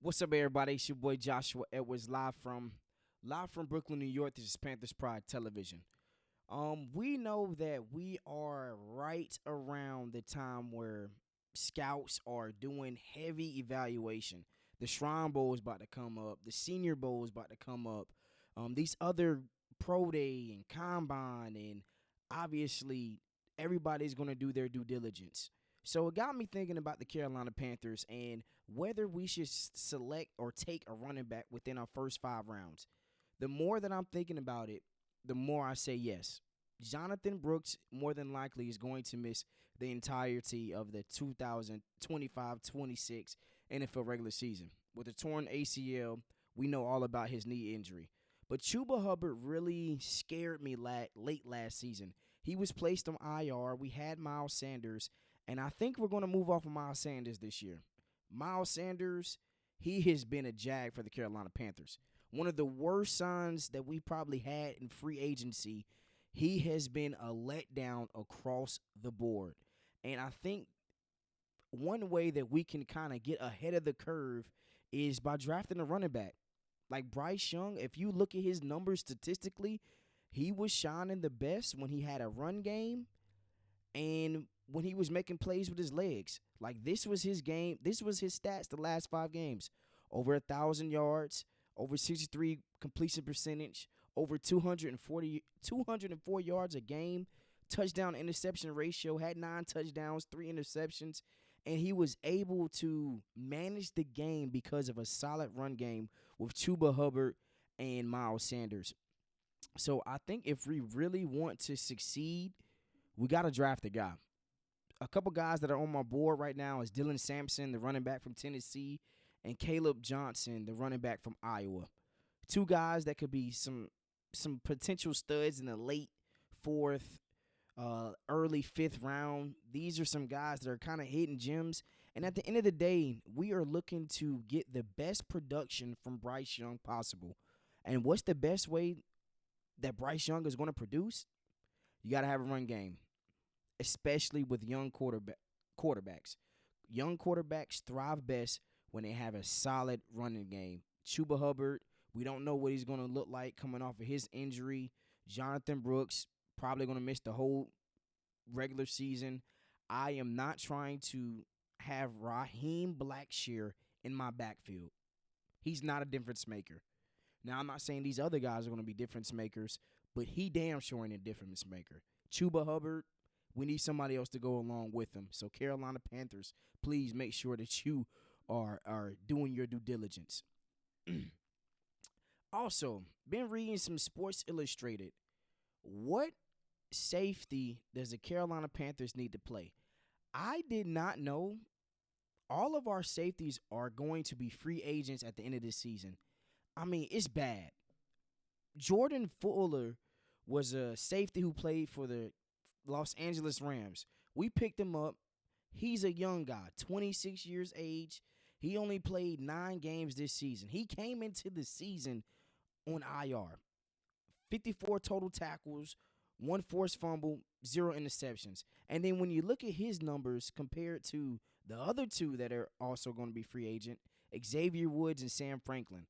What's up, everybody? It's your boy Joshua Edwards, live from Brooklyn, New York. This is Panthers Pride Television. We know that we are right around the time where scouts are doing heavy evaluation. The Shrine Bowl is about to come up. The Senior Bowl is about to come up. These other pro day and combine, and obviously everybody's going to do their due diligence. So it got me thinking about the Carolina Panthers and whether we should select or take a running back within our first 5 rounds. The more that I'm thinking about it, the more I say yes. Jonathan Brooks more than likely is going to miss the entirety of the 2025-26 NFL regular season. With a torn ACL, we know all about his knee injury. But Chuba Hubbard really scared me late last season. He was placed on IR. We had Miles Sanders, and I think we're going to move off of Miles Sanders this year. Miles Sanders, he has been a jag for the Carolina Panthers. One of the worst signs that we probably had in free agency. He has been a letdown across the board. And I think one way that we can kind of get ahead of the curve is by drafting a running back. Like Bryce Young, if you look at his numbers statistically, he was shining the best when he had a run game and when he was making plays with his legs. Like this was his game. This was his stats the last 5 games. Over 1,000 yards, over 63 completion percentage, over 204 yards a game, touchdown interception ratio, had 9 touchdowns, 3 interceptions, and he was able to manage the game because of a solid run game with Chuba Hubbard and Miles Sanders. So I think if we really want to succeed, we got to draft a guy. A couple guys that are on my board right now is Dylan Sampson, the running back from Tennessee, and Caleb Johnson, the running back from Iowa. Two guys that could be some potential studs in the late fourth, early fifth round. These are some guys that are kind of hidden gems. And at the end of the day, we are looking to get the best production from Bryce Young possible. And what's the best way that Bryce Young is going to produce? You got to have a run game, especially with young quarterbacks. Young quarterbacks thrive best when they have a solid running game. Chuba Hubbard, we don't know what he's going to look like coming off of his injury. Jonathan Brooks, probably going to miss the whole regular season. I am not trying to have Raheem Blackshear in my backfield. He's not a difference maker. Now, I'm not saying these other guys are going to be difference makers, but he damn sure ain't a difference maker. Chuba Hubbard, we need somebody else to go along with him. So, Carolina Panthers, please make sure that you are doing your due diligence. Also, been reading some Sports Illustrated. What safety does the Carolina Panthers need to play? I did not know all of our safeties are going to be free agents at the end of this season. I mean, it's bad. Jordan Fuller was a safety who played for the Los Angeles Rams. We picked him up. He's a young guy, 26 years age. He only played 9 games this season. He came into the season on IR. 54 total tackles, 1 forced fumble, 0 interceptions. And then when you look at his numbers compared to the other two that are also going to be free agent, Xavier Woods and Sam Franklin.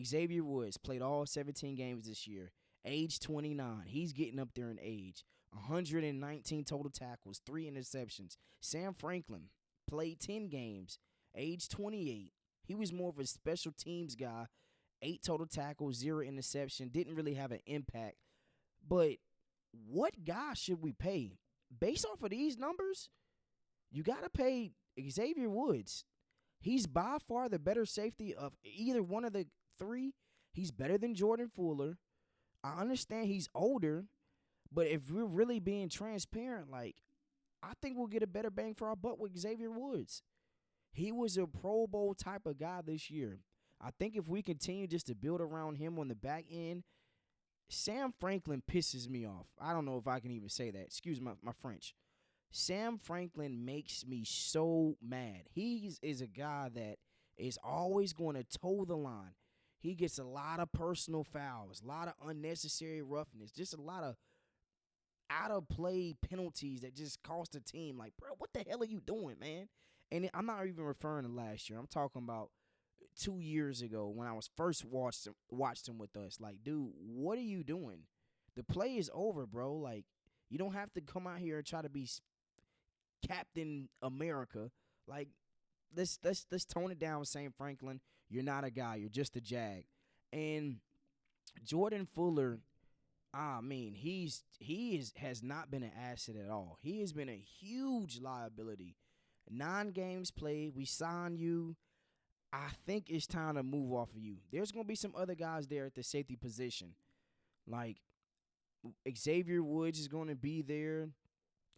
Xavier Woods played all 17 games this year, age 29. He's getting up there in age. 119 total tackles, 3 interceptions. Sam Franklin played 10 games, age 28. He was more of a special teams guy, 8 total tackles, 0 interception. Didn't really have an impact. But what guy should we pay? Based off of these numbers, you got to pay Xavier Woods. He's by far the better safety of either one of the 3. He's better than Jordan Fuller. I understand he's older, but if we're really being transparent, like, I think we'll get a better bang for our buck with Xavier Woods. He was a Pro Bowl type of guy this year. I think if we continue just to build around him on the back end, Sam Franklin pisses me off. I don't know if I can even say that. Excuse my French. Sam Franklin makes me so mad. He is a guy that is always going to toe the line. He gets a lot of personal fouls, a lot of unnecessary roughness, just a lot of out-of-play penalties that just cost the team. Like, bro, what the hell are you doing, man? And I'm not even referring to last year. I'm talking about 2 years ago when I was first watched him with us. Like, dude, what are you doing? The play is over, bro. Like, you don't have to come out here and try to be Captain America. Like, let's tone it down with Sam Franklin. You're not a guy. You're just a jag. And Jordan Fuller, I mean, has not been an asset at all. He has been a huge liability. 9 games played. We signed you. I think it's time to move off of you. There's going to be some other guys there at the safety position. Like, Xavier Woods is going to be there.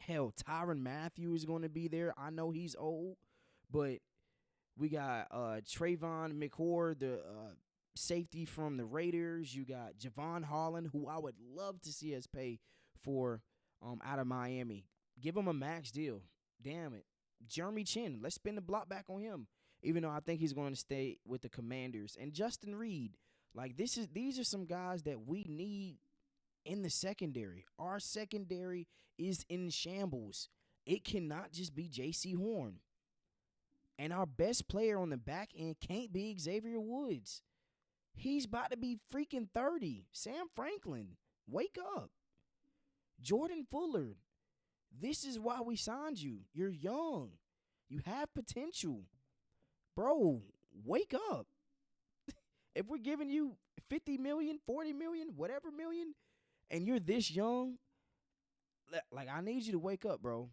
Hell, Tyrann Mathieu is going to be there. I know he's old, but we got Trayvon McCord, the safety from the Raiders. You got Javon Holland, who I would love to see us pay for out of Miami. Give him a max deal. Damn it. Jeremy Chin, let's spin the block back on him, even though I think he's going to stay with the Commanders. And Justin Reed. Like, these are some guys that we need in the secondary. Our secondary is in shambles. It cannot just be J.C. Horn. And our best player on the back end can't be Xavier Woods. He's about to be freaking 30. Sam Franklin, wake up. Jordan Fuller, this is why we signed you. You're young. You have potential. Bro, wake up. If we're giving you 50 million, 40 million, whatever million, and you're this young, like, I need you to wake up, bro.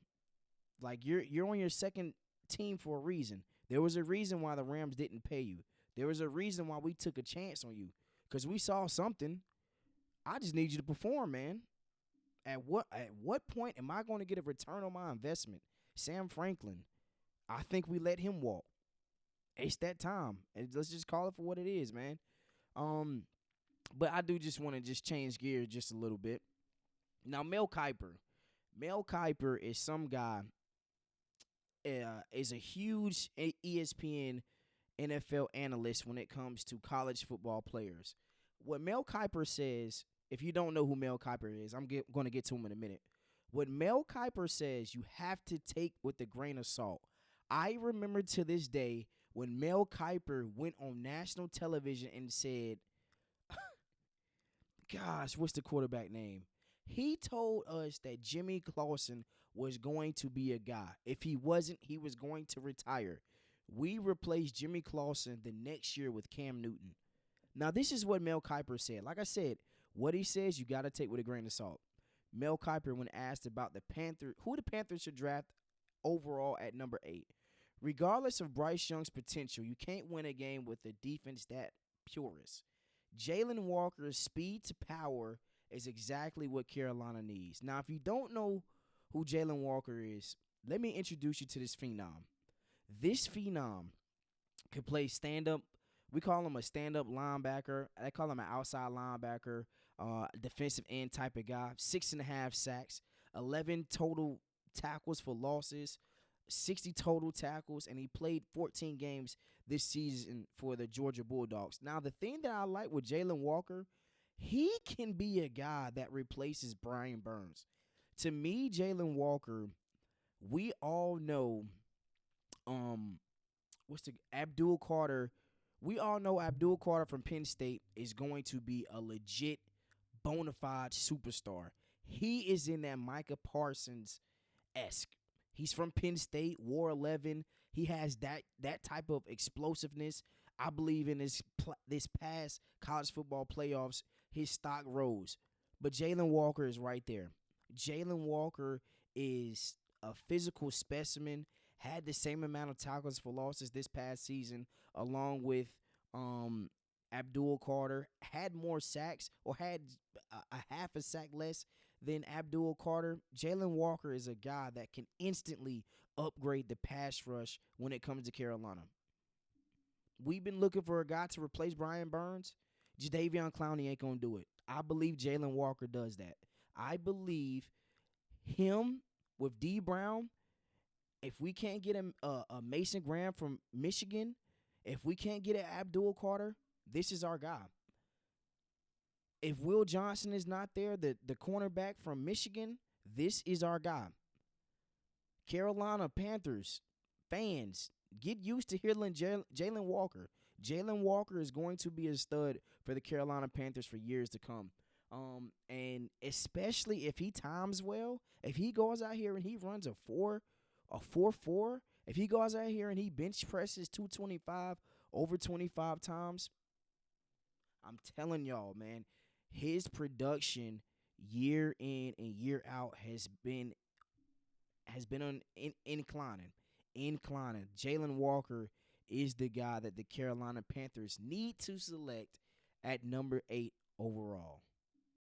Like, you're on your second team for a reason. There was a reason why the Rams didn't pay you. There was a reason why we took a chance on you, because we saw something. I just need you to perform, man. At what point am I going to get a return on my investment? Sam Franklin, I think we let him walk. It's that time. And let's just call it for what it is, man. But I do just want to just change gears just a little bit. Now, Mel Kiper. Mel Kiper is some guy, is a huge ESPN NFL analyst when it comes to college football players. What Mel Kiper says, if you don't know who Mel Kiper is, I'm going to get to him in a minute. What Mel Kiper says, you have to take with a grain of salt. I remember to this day when Mel Kiper went on national television and said, gosh, what's the quarterback name? He told us that Jimmy Clausen was going to be a guy. If he wasn't, he was going to retire. We replaced Jimmy Clausen the next year with Cam Newton. Now, this is what Mel Kiper said. Like I said, what he says, you got to take with a grain of salt. Mel Kiper, when asked about who the Panthers should draft overall at number 8. Regardless of Bryce Young's potential, you can't win a game with a defense that purist. Jalon Walker's speed to power is exactly what Carolina needs. Now, if you don't know who Jalon Walker is, let me introduce you to this phenom. This phenom can play stand-up. We call him a stand-up linebacker. I call him an outside linebacker, defensive end type of guy. 6.5 sacks, 11 total tackles for losses, 60 total tackles, and he played 14 games this season for the Georgia Bulldogs. Now, the thing that I like with Jalon Walker, he can be a guy that replaces Brian Burns. To me, Jalon Walker, we all know Abdul Carter. We all know Abdul Carter from Penn State is going to be a legit, bona fide superstar. He is in that Micah Parsons-esque. He's from Penn State, wore 11. He has that type of explosiveness. I believe in this past college football playoffs, his stock rose. But Jalon Walker is right there. Jalon Walker is a physical specimen, had the same amount of tackles for losses this past season, along with Abdul Carter, had more sacks or had a half a sack less than Abdul Carter. Jalon Walker is a guy that can instantly upgrade the pass rush when it comes to Carolina. We've been looking for a guy to replace Brian Burns. Jadeveon Clowney ain't going to do it. I believe Jalon Walker does that. I believe him with D. Brown, if we can't get a Mason Graham from Michigan, if we can't get an Abdul Carter, this is our guy. If Will Johnson is not there, the cornerback from Michigan, this is our guy. Carolina Panthers fans, get used to hearing Jalon Walker. Jalon Walker is going to be a stud for the Carolina Panthers for years to come. And especially if he times well, if he goes out here and he runs a 4.4, if he goes out here and he bench presses 225 over 25 times, I'm telling y'all, man, his production year in and year out has been inclining. Jalon Walker is the guy that the Carolina Panthers need to select at number 8 overall.